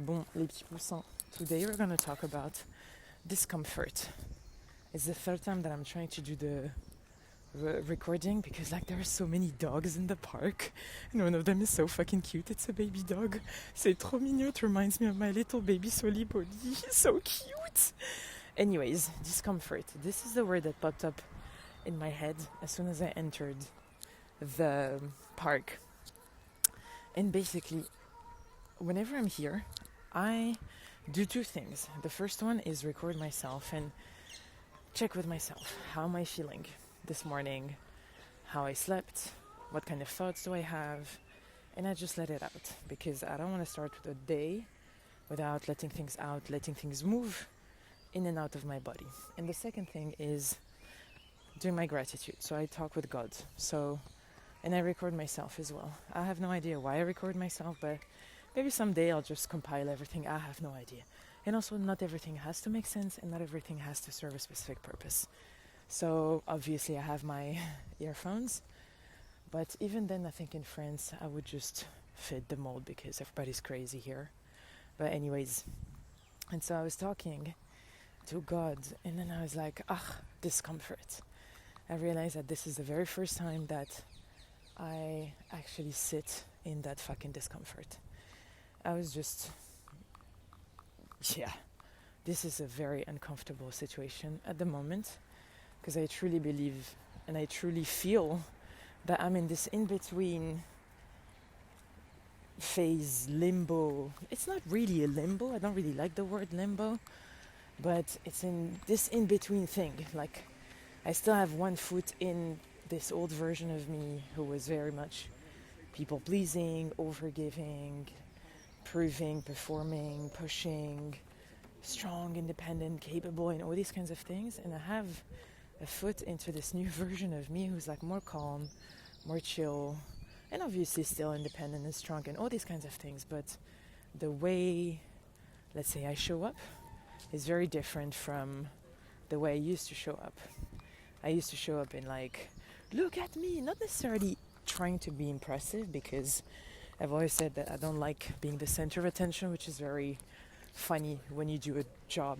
Bon, les petits poussins. Today we're going to talk about discomfort. It's the third time that I'm trying to do the recording because there are so many dogs in the park and one of them is so fucking cute. It's a baby dog. C'est trop mignon. It reminds me of my little baby Soli Poli. He's so cute. Anyways, discomfort. This is the word that popped up in my head as soon as I entered the park. And basically, whenever I'm here, I do two things. The first one is record myself and check with myself. How am I feeling this morning? How I slept? What kind of thoughts do I have? And I just let it out because I don't want to start with a day without letting things out, letting things move in and out of my body. And the second thing is doing my gratitude. So I talk with God. And I record myself as well. I have no idea why I record myself, but maybe someday I'll just compile everything. I have no idea. And also, not everything has to make sense and not everything has to serve a specific purpose. So obviously I have my earphones, but even then I think in France I would just fit the mold because everybody's crazy here. But anyways, and so I was talking to God and then I was like, discomfort. I realized that this is the very first time that I actually sit in that fucking discomfort. I was just, this is a very uncomfortable situation at the moment because I truly believe and I truly feel that I'm in this in-between phase, limbo. It's not really a limbo. I don't really like the word limbo, but it's in this in-between thing. Like, I still have one foot in this old version of me who was very much people-pleasing, overgiving, proving, performing, pushing, strong, independent, capable, and all these kinds of things. And I have a foot into this new version of me who's like more calm, more chill, and obviously still independent and strong and all these kinds of things. But the way, let's say, I show up is very different from the way I used to show up. I used to show up in look at me, not necessarily trying to be impressive because I've always said that I don't like being the center of attention, which is very funny when you do a job,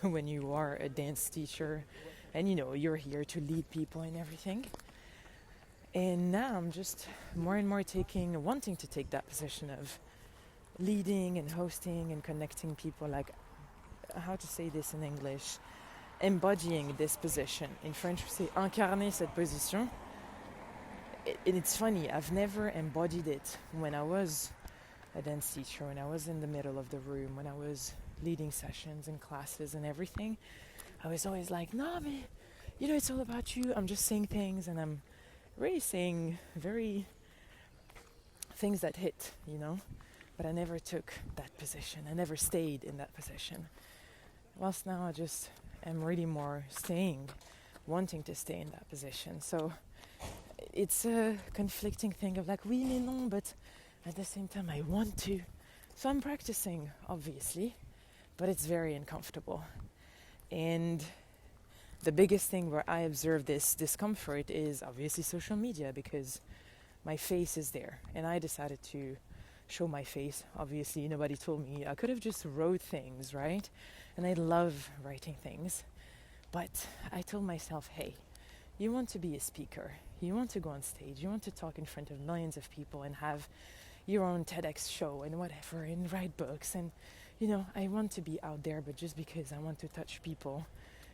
when you are a dance teacher and you're here to lead people and everything. And now I'm just more and more wanting to take that position of leading and hosting and connecting people, how to say this in English, embodying this position. In French we say incarner cette position. And it's funny, I've never embodied it when I was a dance teacher, when I was in the middle of the room, when I was leading sessions and classes and everything. I was always like, no, but it's all about you. I'm just saying things and I'm really saying very things that hit, But I never took that position. I never stayed in that position. Whilst now I just am really more wanting to stay in that position. So it's a conflicting thing of oui, mais non, but at the same time I want to. So I'm practicing, obviously, but it's very uncomfortable. And the biggest thing where I observe this discomfort is obviously social media because my face is there. And I decided to show my face. Obviously, nobody told me. I could have just wrote things, right? And I love writing things. But I told myself, hey, you want to be a speaker. You want to go on stage. You want to talk in front of millions of people and have your own TEDx show and whatever and write books. And, I want to be out there, but just because I want to touch people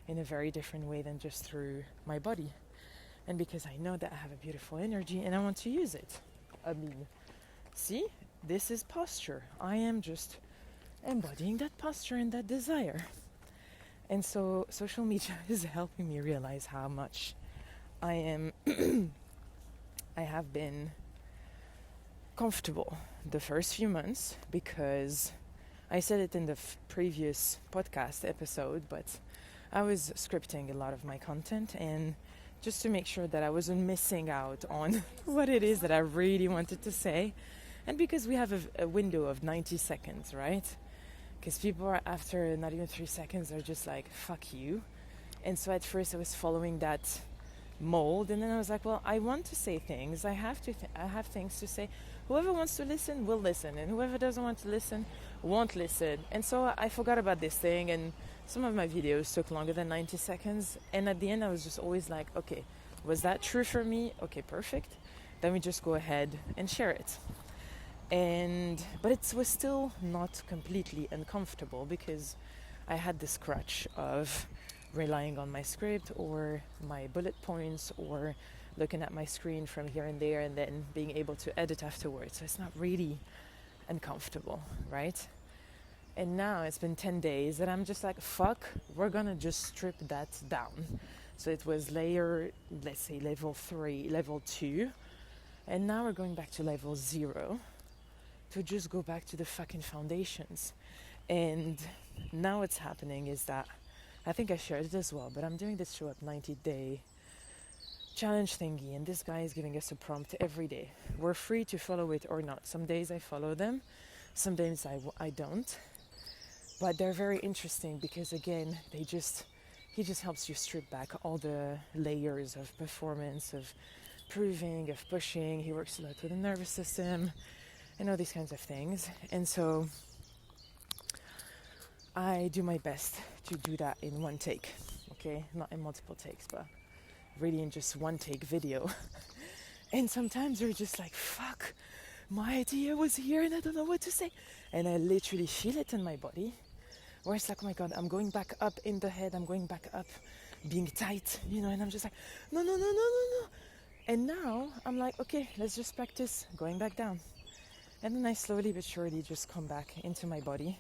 in a very different way than just through my body. And because I know that I have a beautiful energy and I want to use it. See, this is posture. I am just embodying that posture and that desire. And so social media is helping me realize how much I have been comfortable the first few months because I said it in the previous podcast episode, but I was scripting a lot of my content and just to make sure that I wasn't missing out on what it is that I really wanted to say. And because we have a window of 90 seconds, right? Because people are after not even 3 seconds, they're just like, fuck you. And so at first I was following that mold, and then I was like, well, I want to say things. I have things to say. Whoever wants to listen will listen, and whoever doesn't want to listen won't listen. And so I forgot about this thing, and some of my videos took longer than 90 seconds. And at the end, I was just always like, okay, was that true for me? Okay, perfect. Then we just go ahead and share it. But it was still not completely uncomfortable because I had this crutch of relying on my script or my bullet points or looking at my screen from here and there and then being able to edit afterwards. So it's not really uncomfortable, right? And now it's been 10 days and I'm just like, fuck, we're gonna just strip that down. So it was let's say level 3, level 2, and now we're going back to level 0 to just go back to the fucking foundations. And now what's happening is that, I think I shared it as well, but I'm doing this Show Up 90-day challenge thingy, and this guy is giving us a prompt every day. We're free to follow it or not. Some days I follow them, some days I don't. But they're very interesting because, again, he just helps you strip back all the layers of performance, of proving, of pushing. He works a lot with the nervous system and all these kinds of things. And so I do my best to do that in one take, okay? Not in multiple takes, but really in just one take video. And sometimes you're just like, fuck, my idea was here and I don't know what to say. And I literally feel it in my body, where it's like, oh my God, I'm going back up in the head, I'm going back up, being tight, and I'm just like, no. And now I'm like, okay, let's just practice going back down. And then I slowly but surely just come back into my body.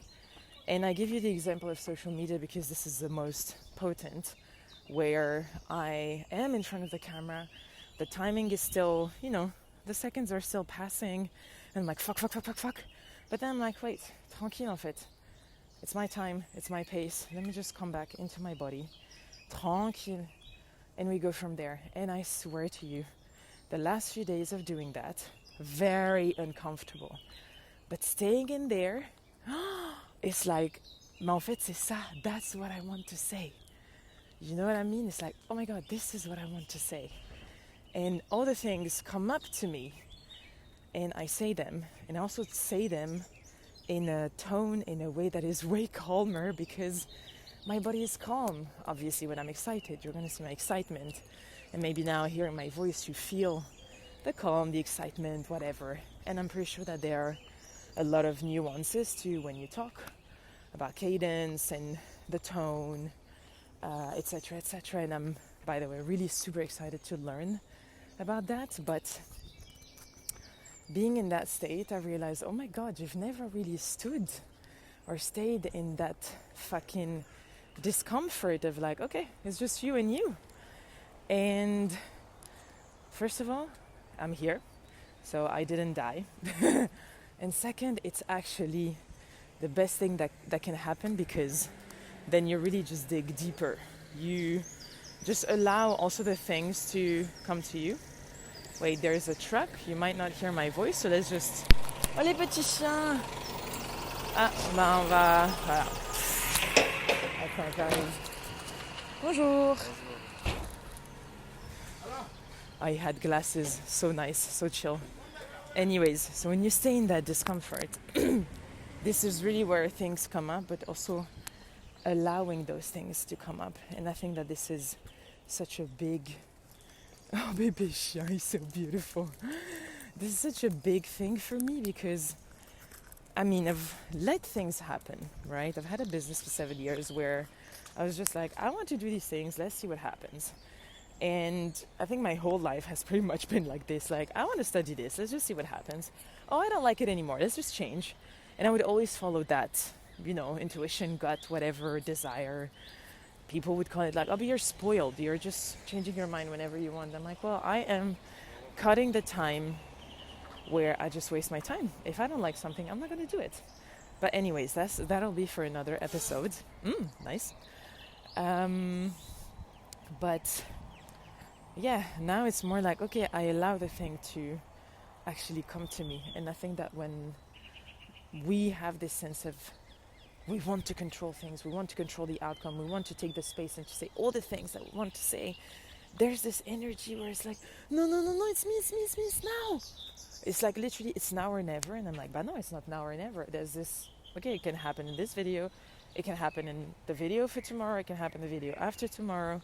And I give you the example of social media because this is the most potent, where I am in front of the camera. The timing is still, the seconds are still passing. And I'm like, fuck. But then I'm like, wait, tranquille en fait. It's my time, it's my pace. Let me just come back into my body. Tranquille. And we go from there. And I swear to you, the last few days of doing that, very uncomfortable. But staying in there, it's like, mais en fait, c'est ça. That's what I want to say. You know what I mean? It's like, oh my God, this is what I want to say. And all the things come up to me. And I say them. And I also say them in a tone, in a way that is way calmer because my body is calm. Obviously, when I'm excited, you're going to see my excitement. And maybe now hearing my voice, you feel the calm, the excitement, whatever. And I'm pretty sure that there are a lot of nuances to when you talk about cadence and the tone, etc. And I'm, by the way, really super excited to learn about that. But being in that state, I realized, oh my God, you've never really stood or stayed in that fucking discomfort of like, okay, it's just you and you. And first of all, I'm here, so I didn't die. And second, it's actually the best thing that can happen because then you really just dig deeper. You just allow also the things to come to you. Wait, there's a truck. You might not hear my voice, so let's just... Oh, les petits chiens! Ah, on va... Voilà. Attends, j'arrive. Bonjour! I had glasses, so nice, so chill. Anyways, so when you stay in that discomfort, this is really where things come up, but also allowing those things to come up. And I think that this is such a big... Oh, bébé chien, he's so beautiful. This is such a big thing for me because, I've let things happen, right? I've had a business for 7 years where I was just like, I want to do these things, let's see what happens. And I think my whole life has pretty much been like this, like, I want to study this, let's just see what happens. Oh, I don't like it anymore, let's just change. And I would always follow that, intuition, gut, whatever, desire. People would call it like, oh, but you're spoiled, you're just changing your mind whenever you want. I'm like, well, I am cutting the time where I just waste my time. If I don't like something, I'm not going to do it. But anyways, that'll be for another episode. Nice. But yeah, now it's more like, okay, I allow the thing to actually come to me. And I think that when we have this sense of we want to control things, we want to control the outcome, we want to take the space and to say all the things that we want to say, there's this energy where it's like, no, it's me, it's now. It's like literally, it's now or never. And I'm like, but no, it's not now or never. There's this okay, it can happen in this video, it can happen in the video for tomorrow, it can happen in the video after tomorrow.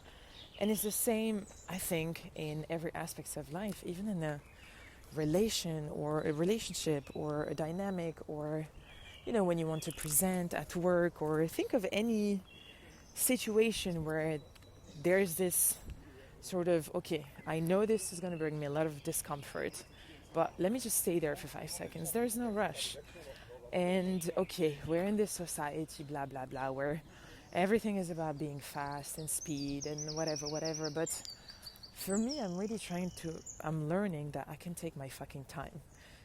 And it's the same, I think, in every aspect of life, even in a relation or a relationship or a dynamic, or, you know, when you want to present at work, or think of any situation where there's this sort of, okay, I know this is going to bring me a lot of discomfort, but let me just stay there for 5 seconds. There's no rush. And okay, we're in this society, blah, blah, blah, where everything is about being fast and speed and whatever. But for me, I'm learning that I can take my fucking time.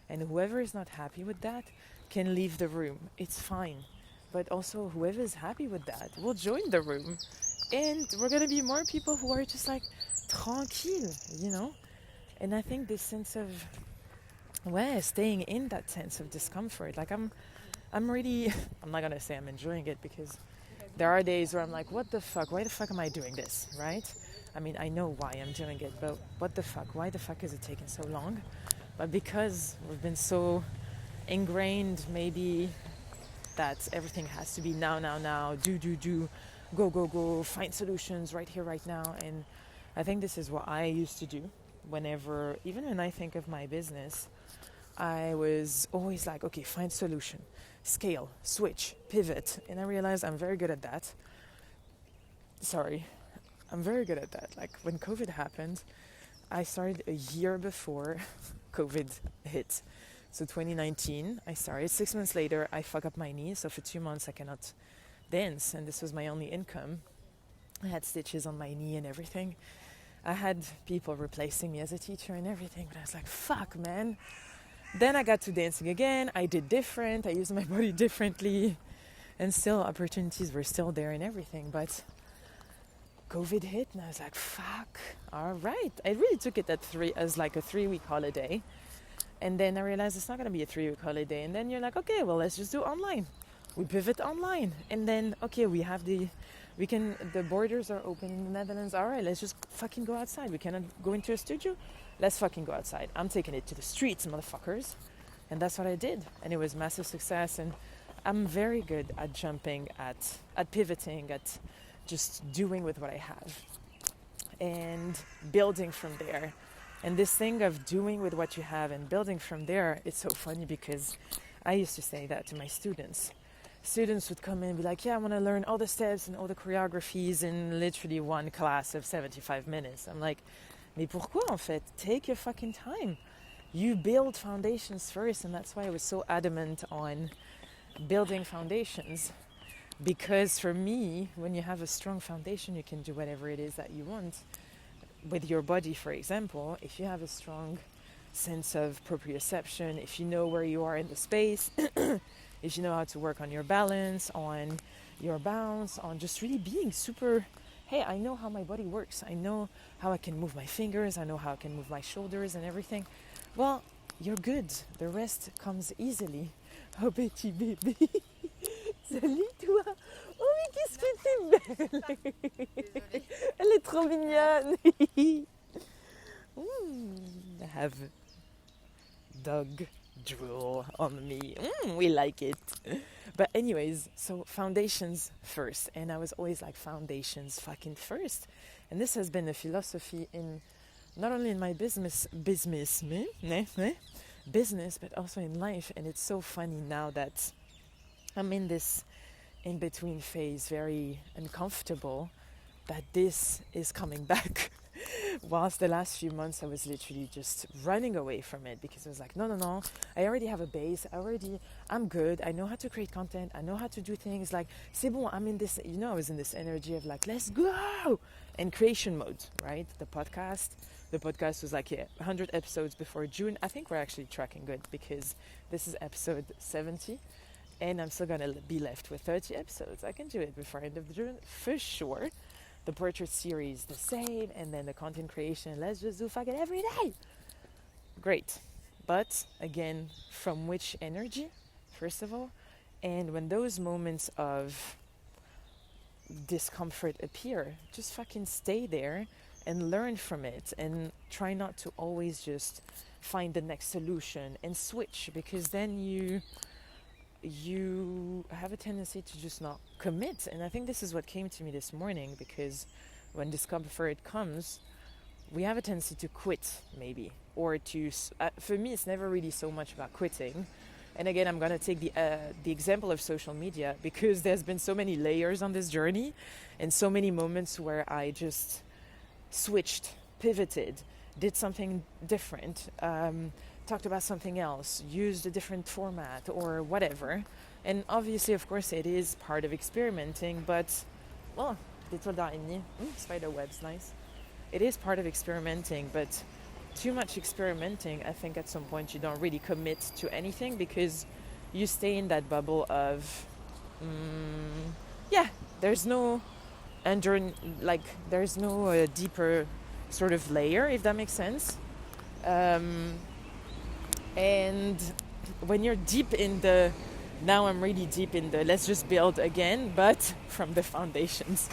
And whoever is not happy with that can leave the room. It's fine. But also, whoever is happy with that will join the room. And we're going to be more people who are just like, tranquille, you know? And I think this sense of, staying in that sense of discomfort, like I'm really, I'm not going to say I'm enjoying it, because there are days where I'm like, what the fuck? Why the fuck am I doing this, right? I mean, I know why I'm doing it, but what the fuck? Why the fuck is it taking so long? But because we've been so ingrained, maybe, that everything has to be now, do, go, find solutions right here, right now. And I think this is what I used to do whenever, even when I think of my business, I was always like, okay, find solution, scale, switch, pivot. And I realized I'm very good at that. I'm very good at that. Like when COVID happened, I started a year before COVID hit. So 2019, I started. 6 months later, I fuck up my knee. So for 2 months, I cannot dance. And this was my only income. I had stitches on my knee and everything. I had people replacing me as a teacher and everything. But I was like, fuck, man. Then I got to dancing again. I did different. I used my body differently. And still, opportunities were still there and everything. But COVID hit and I was like, fuck, all right. I really took it as like a 3-week holiday. And then I realized it's not going to be a 3-week holiday. And then you're like, okay, well, let's just do online. We pivot online. And then, okay, the borders are open in the Netherlands. All right, let's just fucking go outside. We cannot go into a studio. Let's fucking go outside. I'm taking it to the streets, motherfuckers. And that's what I did. And it was massive success. And I'm very good at jumping, at pivoting, at just doing with what I have and building from there. And this thing of doing with what you have and building from there, it's so funny because I used to say that to my students. Students would come in and be like, yeah, I want to learn all the steps and all the choreographies in literally one class of 75 minutes. I'm like, mais pourquoi en fait? Take your fucking time. You build foundations first. And that's why I was so adamant on building foundations. Because for me, when you have a strong foundation, you can do whatever it is that you want. With your body, for example, if you have a strong sense of proprioception, if you know where you are in the space, if you know how to work on your balance, on your bounce, on just really being super, hey, I know how my body works. I know how I can move my fingers. I know how I can move my shoulders and everything. Well, you're good. The rest comes easily. Oh, petit bébé. Salut toi. Oh, mais qu'est-ce que t'es belle. Elle est trop mignonne. I have dog drool on me. We like it. But anyways, so foundations first. And I was always like, foundations fucking first. And this has been a philosophy in not only in my business, but also in life. And it's so funny now that I'm in this in-between phase, very uncomfortable, that this is coming back. Whilst the last few months I was literally just running away from it because I was like, no, I already have a base, I'm good, I know how to create content, I know how to do things, like, c'est bon, I'm in this, I was in this energy of like, let's go, and creation mode, right? The podcast was like, 100 episodes before June. I think we're actually tracking good because this is episode 70. And I'm still going to be left with 30 episodes. I can do it before end of June, for sure. The portrait series, the same. And then the content creation. Let's just do fucking every day. Great. But, again, from which energy, first of all? And when those moments of discomfort appear, just fucking stay there and learn from it. And try not to always just find the next solution and switch. Because then you you have a tendency to just not commit. And I think this is what came to me this morning, because when discomfort comes, we have a tendency to quit, maybe, or to. For me, it's never really so much about quitting. And again, I'm going to take the example of social media, because there's been so many layers on this journey, and so many moments where I just switched, pivoted, did something different, talked about something else, used a different format or whatever. And obviously, of course, it is part of experimenting, but, well, little d'araignée, spider webs, nice. It is part of experimenting, but too much experimenting, I think at some point you don't really commit to anything, because you stay in that bubble of, there's no there's no deeper sort of layer, if that makes sense. And when you're deep in the, now I'm really deep in the let's just build again, but from the foundations.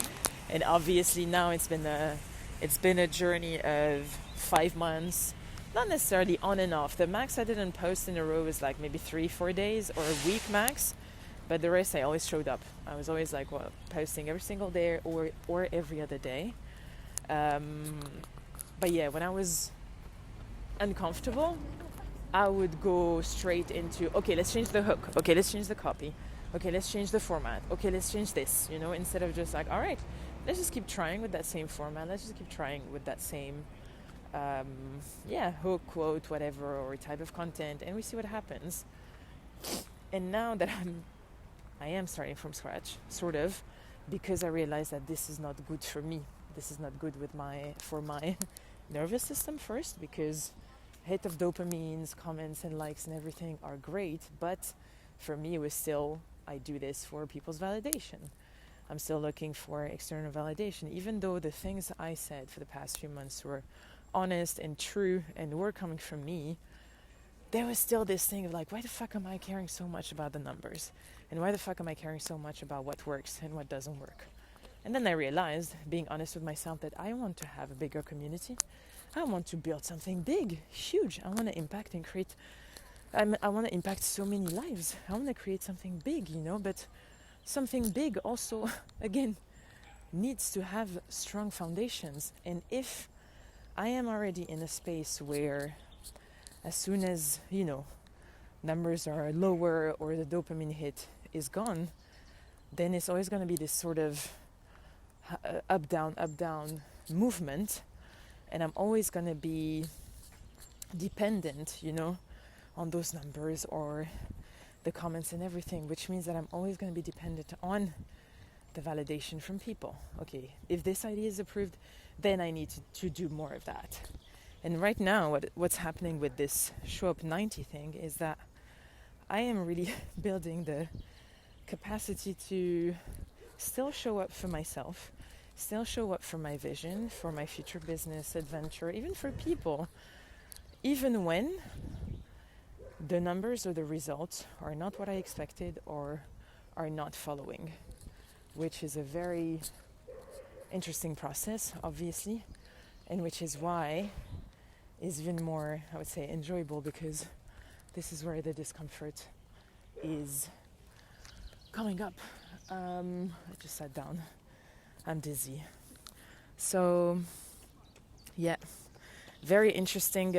And obviously now it's been a journey of 5 months, not necessarily on and off. The max I didn't post in a row was like maybe 3-4 days or a week max, but the rest I always showed up. I was always like, well, posting every single day or every other day. But yeah, when I was uncomfortable, I would go straight into, okay, let's change the hook. Okay, let's change the copy. Okay, let's change the format. Okay, let's change this, instead of just like, all right, let's just keep trying with that same format. Let's just keep trying with that same, hook, quote, whatever, or type of content, and we see what happens. And now that I am starting from scratch, sort of, because I realize that this is not good for me. This is not good for my nervous system first, because hit of dopamines, comments and likes and everything are great, but for me it was still, I do this for people's validation. I'm still looking for external validation, even though the things I said for the past few months were honest and true and were coming from me. There was still this thing of like, why the fuck am I caring so much about the numbers? And why the fuck am I caring so much about what works and what doesn't work? And then I realized, being honest with myself, that I want to have a bigger community. I want to build something big, huge. I want to impact and create. I want to impact so many lives. I want to create something big, but something big also, again, needs to have strong foundations. And if I am already in a space where as soon as, numbers are lower or the dopamine hit is gone, then it's always going to be this sort of up, down movement. And I'm always going to be dependent, on those numbers or the comments and everything, which means that I'm always going to be dependent on the validation from people. Okay, if this idea is approved, then I need to do more of that. And right now, what's happening with this Show Up 90 thing is that I am really building the capacity to still show up for myself, still show up for my vision, for my future business adventure, even for people, even when the numbers or the results are not what I expected or are not following, which is a very interesting process, obviously, and which is why is even more, I would say, enjoyable, because this is where the discomfort is coming up. I just sat down. I'm dizzy. So, yeah, very interesting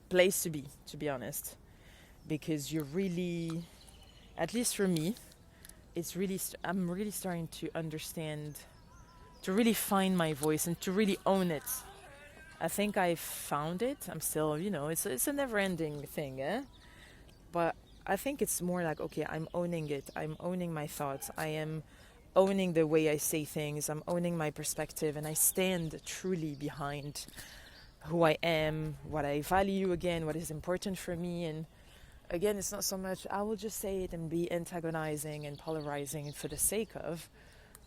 place to be honest, because you're really, at least for me, it's really, I'm really starting to understand, to really find my voice and to really own it. I think I found it. I'm still, it's a never-ending thing, eh? But I think it's more like, okay, I'm owning it. I'm owning my thoughts. I am owning the way I say things. I'm owning my perspective, and I stand truly behind who I am, what I value, again, what is important for me. And again, it's not so much I will just say it and be antagonizing and polarizing for the sake of.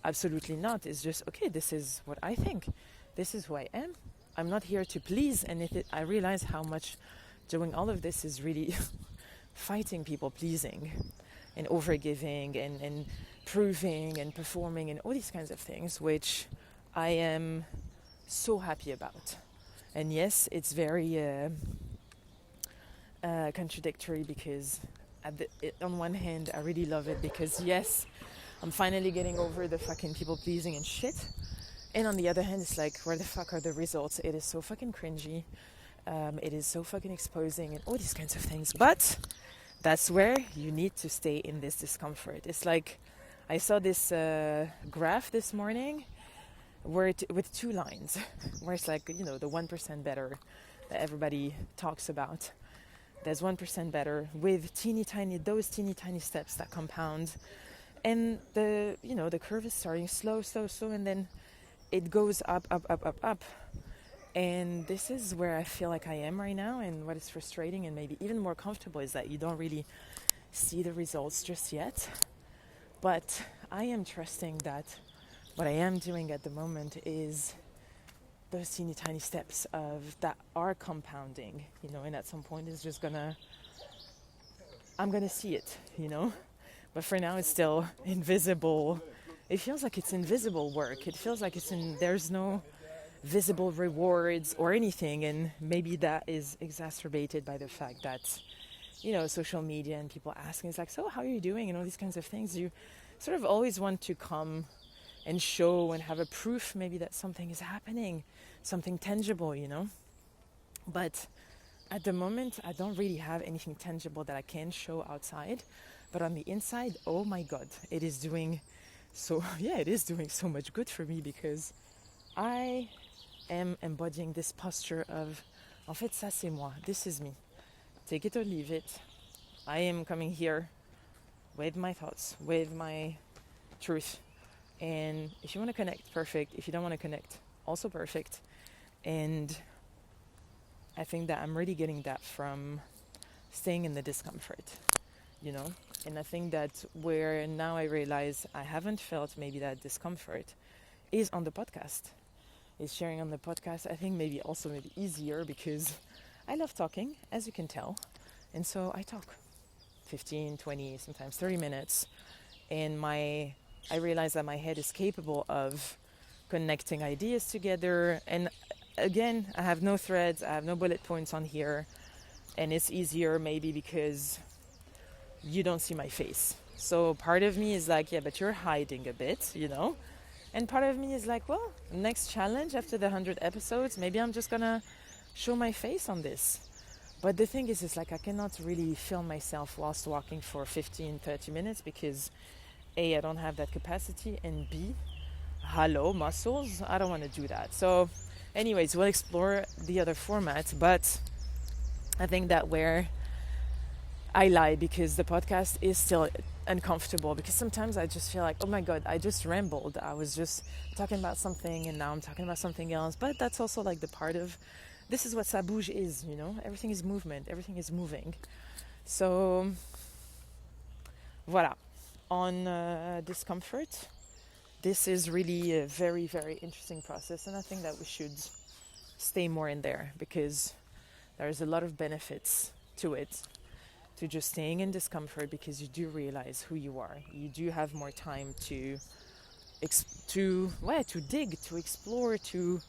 Absolutely not. It's just, okay, this is what I think. This is who I am. I'm not here to please. And I realize how much doing all of this is really fighting people pleasing and overgiving and proving and performing and all these kinds of things, which I am so happy about. And yes, it's very contradictory, because on one hand, I really love it because yes, I'm finally getting over the fucking people pleasing and shit. And on the other hand, it's like, where the fuck are the results? It is so fucking cringy. It is so fucking exposing and all these kinds of things. But that's where you need to stay in this discomfort. It's like, I saw this graph this morning where with 2 lines, where it's like, you know, the 1% better that everybody talks about. There's 1% better with those teeny tiny steps that compound. And the curve is starting slow, and then it goes up. And this is where I feel like I am right now. And what is frustrating and maybe even more comfortable is that you don't really see the results just yet. But I am trusting that what I am doing at the moment is those teeny tiny steps that are compounding, you know, and at some point it's just I'm gonna see it, you know. But for now it's still invisible. It feels like it's invisible work. It feels like there's no visible rewards or anything, and maybe that is exacerbated by the fact that, you know, social media and people asking, it's like, so how are you doing, and all these kinds of things. You sort of always want to come and show and have a proof maybe that something is happening, something tangible, you know. But at the moment, I don't really have anything tangible that I can show outside. But on the inside, oh my God, it is doing so much good for me, because I am embodying this posture of, en fait, ça c'est moi, this is me. Take it or leave it. I am coming here with my thoughts, with my truth. And if you want to connect, perfect. If you don't want to connect, also perfect. And I think that I'm really getting that from staying in the discomfort, you know. And I think that where now I realize I haven't felt maybe that discomfort is on the podcast. Is sharing on the podcast. I think maybe easier because I love talking, as you can tell. And so I talk 15, 20, sometimes 30 minutes. And I realize that my head is capable of connecting ideas together. And again, I have no threads, I have no bullet points on here. And it's easier maybe because you don't see my face. So part of me is like, yeah, but you're hiding a bit, you know? And part of me is like, well, next challenge after the 100 episodes, maybe I'm just gonna show my face on this. But the thing is, it's like I cannot really film myself whilst walking for 15, 30 minutes because A, I don't have that capacity, and B, hello, muscles, I don't want to do that. So anyways, we'll explore the other formats, but I think that where I lie, because the podcast is still uncomfortable, because sometimes I just feel like, oh my God, I just rambled. I was just talking about something and now I'm talking about something else. But that's also like the part of, this is what Sabou is, you know, everything is movement, everything is moving. So voilà, on discomfort, this is really a very, very interesting process. And I think that we should stay more in there, because there's a lot of benefits to it, to just staying in discomfort, because you do realize who you are. You do have more time to dig, to explore, to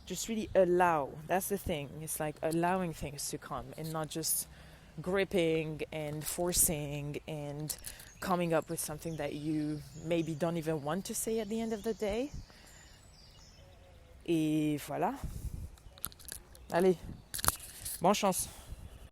just really allow. That's the thing. It's like allowing things to come and not just gripping and forcing and coming up with something that you maybe don't even want to say at the end of the day. Et voilà. Allez, bonne chance.